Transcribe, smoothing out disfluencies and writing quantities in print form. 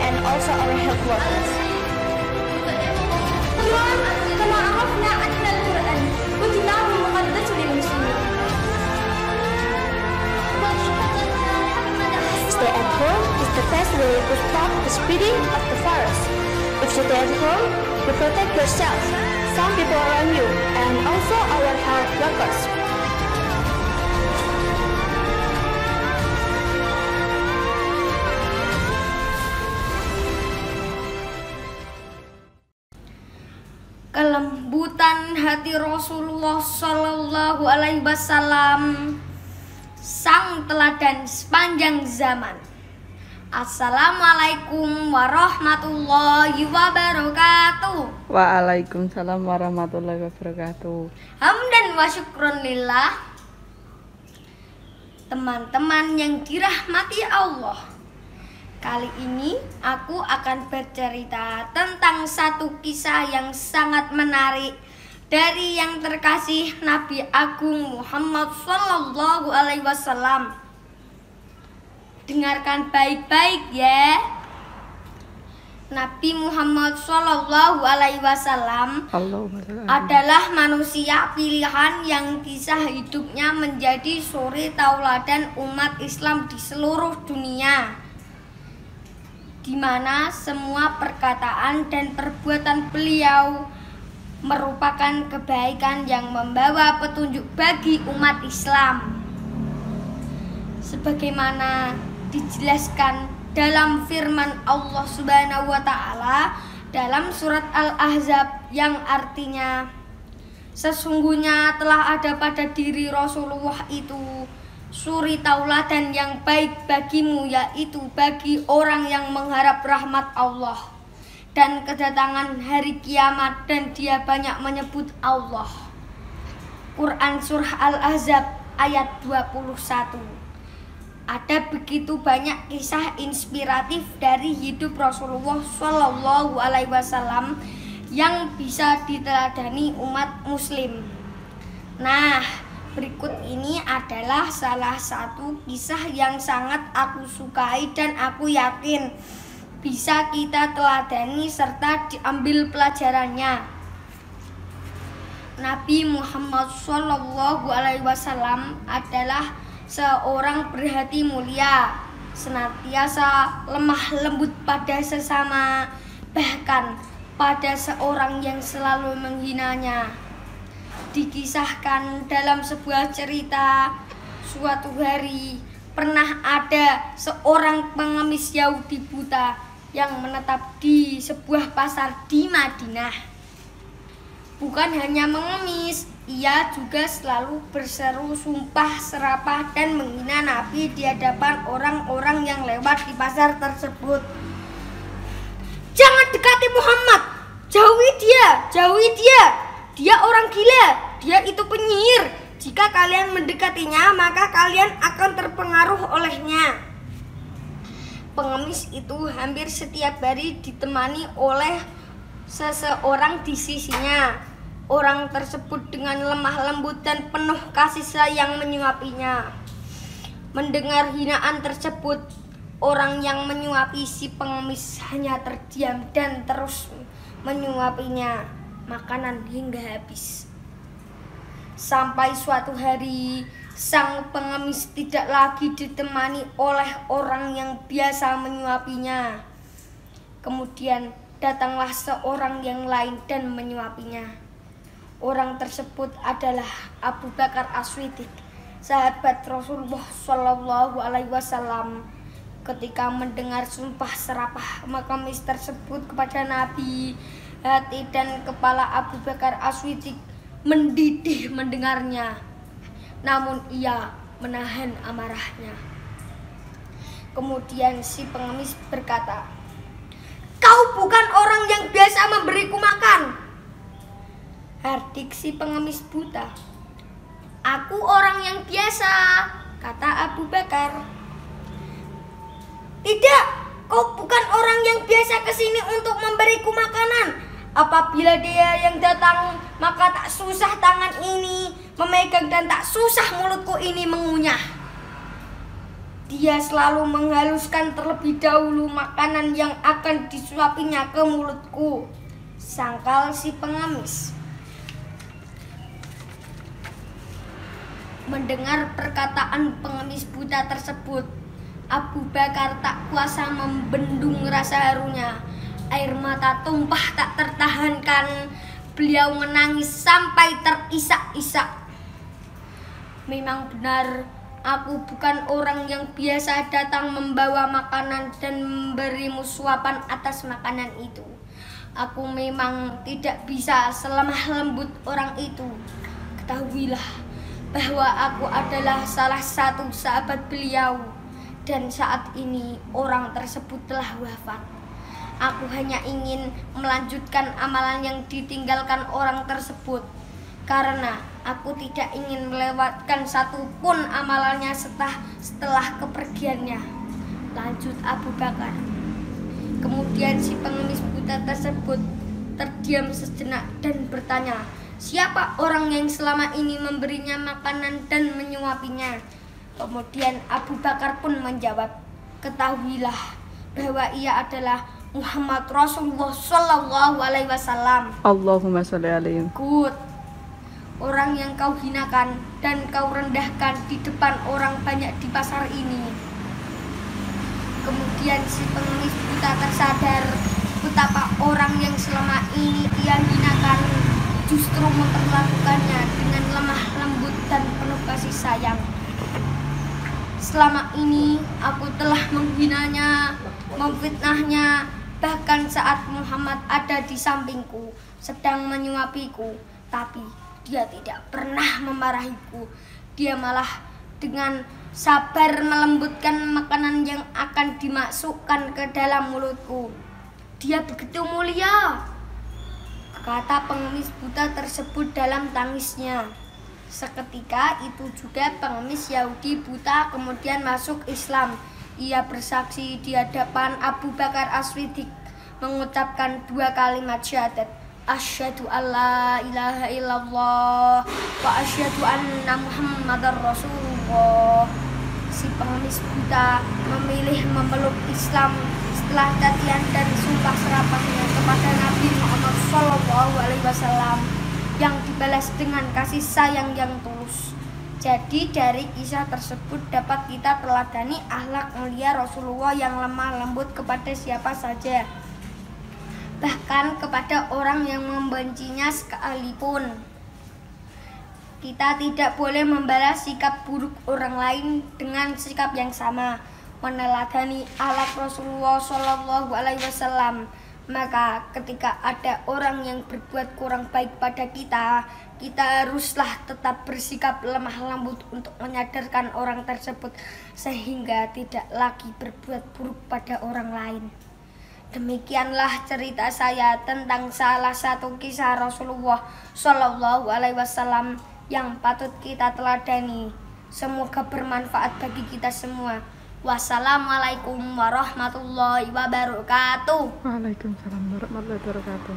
and also our health workers. كما عرفنا أن القرآن كتاب مقدس للمسلمين. Stay at home is the best way to stop the spreading of the virus. If you stay at home, you protect yourself, some people around you, and also our health workers. Kelembutan hati Rasulullah Shallallahu Alaihi Wasallam, sang teladan sepanjang zaman. Assalamualaikum warahmatullahi wabarakatuh. Waalaikumsalam warahmatullahi wabarakatuh. Hamdan wa syukron lillah. Teman-teman yang dirahmati Allah, kali ini aku akan bercerita tentang satu kisah yang sangat menarik dari yang terkasih Nabi Agung Muhammad Sallallahu Alaihi Wasallam. Dengarkan baik-baik ya. Nabi Muhammad Sallallahu Alaihi Wasallam adalah manusia pilihan yang kisah hidupnya menjadi suri tauladan umat Islam di seluruh dunia, di mana semua perkataan dan perbuatan beliau merupakan kebaikan yang membawa petunjuk bagi umat Islam. Sebagaimana dijelaskan dalam firman Allah Subhanahu wa Ta'ala dalam surat Al-Ahzab yang artinya, sesungguhnya telah ada pada diri Rasulullah itu suri tauladan yang baik bagimu, yaitu bagi orang yang mengharap rahmat Allah dan kedatangan hari kiamat, dan dia banyak menyebut Allah. Quran Surah Al-Ahzab ayat 21. Ada begitu banyak kisah inspiratif dari hidup Rasulullah Shallallahu Alaihi Wasallam yang bisa diteladani umat muslim. Nah, berikut ini adalah salah satu kisah yang sangat aku sukai dan aku yakin bisa kita teladani serta diambil pelajarannya. Nabi Muhammad Shallallahu Alaihi Wasallam adalah seorang berhati mulia, senantiasa lemah lembut pada sesama, bahkan pada seorang yang selalu menghinanya. Dikisahkan dalam sebuah cerita, suatu hari pernah ada seorang pengemis Yahudi buta yang menetap di sebuah pasar di Madinah. Bukan hanya mengemis, ia juga selalu berseru sumpah serapah dan menghina Nabi di hadapan orang-orang yang lewat di pasar tersebut. Jangan dekati Muhammad, jauhi dia, dia orang gila, dia itu penyihir. Jika kalian mendekatinya, maka kalian akan terpengaruh olehnya. Pengemis itu hampir setiap hari ditemani oleh seseorang di sisinya. Orang tersebut dengan lemah lembut dan penuh kasih sayang menyuapinya. Mendengar hinaan tersebut, orang yang menyuapi si pengemis hanya terdiam dan terus menyuapinya makanan hingga habis. Sampai suatu hari, sang pengemis tidak lagi ditemani oleh orang yang biasa menyuapinya. Kemudian datanglah seorang yang lain dan menyuapinya. Orang tersebut adalah Abu Bakar As-Siddiq, sahabat Rasulullah Shallallahu Alaihi Wasallam. Ketika mendengar sumpah serapah pengemis tersebut kepada Nabi, hati dan kepala Abu Bakar As-Siddiq mendidih mendengarnya. Namun ia menahan amarahnya. Kemudian si pengemis berkata, "Kau bukan orang yang biasa memberiku makan." Hardik si pengemis buta. "Aku orang yang biasa," kata Abu Bakar. "Tidak, kau bukan orang yang biasa kesini untuk memberiku makanan. Apabila dia yang datang, maka tak susah tangan ini memegang dan tak susah mulutku ini mengunyah." Dia selalu menghaluskan terlebih dahulu makanan yang akan disuapinya ke mulutku, sangkal si pengemis. Mendengar perkataan pengemis buta tersebut, Abu Bakar tak kuasa membendung rasa harunya. Air mata tumpah tak tertahankan. Beliau menangis sampai terisak-isak. Memang benar, aku bukan orang yang biasa datang membawa makanan dan memberimu suapan atas makanan itu. Aku memang tidak bisa selemah lembut orang itu. Ketahuilah bahwa aku adalah salah satu sahabat beliau, dan saat ini orang tersebut telah wafat. Aku hanya ingin melanjutkan amalan yang ditinggalkan orang tersebut, karena aku tidak ingin melewatkan satupun amalannya setelah kepergiannya, lanjut Abu Bakar. Kemudian si pengemis buta tersebut terdiam sejenak dan bertanya, siapa orang yang selama ini memberinya makanan dan menyuapinya? Kemudian Abu Bakar pun menjawab, ketahuilah bahwa ia adalah Muhammad Rasulullah Shallallahu Alaihi Wasallam. Allahumma sholli alaihi. Good. Orang yang kau hinakan dan kau rendahkan di depan orang banyak di pasar ini. Kemudian si pengemis buta tersadar betapa orang yang selama ini ia hinakan justru memperlakukannya dengan lemah lembut dan penuh kasih sayang. Selama ini aku telah menghinanya, memfitnahnya, bahkan saat Muhammad ada di sampingku sedang menyuapiku, tapi dia tidak pernah memarahiku. Dia malah dengan sabar melembutkan makanan yang akan dimasukkan ke dalam mulutku. Dia begitu mulia, kata pengemis buta tersebut dalam tangisnya. Seketika itu juga pengemis Yahudi buta kemudian masuk Islam. Ia bersaksi di hadapan Abu Bakar As-Siddiq mengucapkan 2 kalimat syahadat. Asyhadu alla ilaha illallah wa asyhadu anna Muhammadar Rasulullah. Si pengemis buta memilih memeluk Islam setelah tatian dan sumpah serapahnya kepada Nabi Muhammad SAW yang dibalas dengan kasih sayang yang tulus. Jadi dari kisah tersebut dapat kita teladani akhlak mulia Rasulullah yang lemah lembut kepada siapa saja, bahkan kepada orang yang membencinya sekalipun. Kita tidak boleh membalas sikap buruk orang lain dengan sikap yang sama, meneladani akhlak Rasulullah SAW. Maka ketika ada orang yang berbuat kurang baik pada kita, kita haruslah tetap bersikap lemah lembut untuk menyadarkan orang tersebut sehingga tidak lagi berbuat buruk pada orang lain. Demikianlah cerita saya tentang salah satu kisah Rasulullah SAW yang patut kita teladani. Semoga bermanfaat bagi kita semua. Wassalamualaikum warahmatullahi wabarakatuh. Waalaikumsalam warahmatullahi wabarakatuh.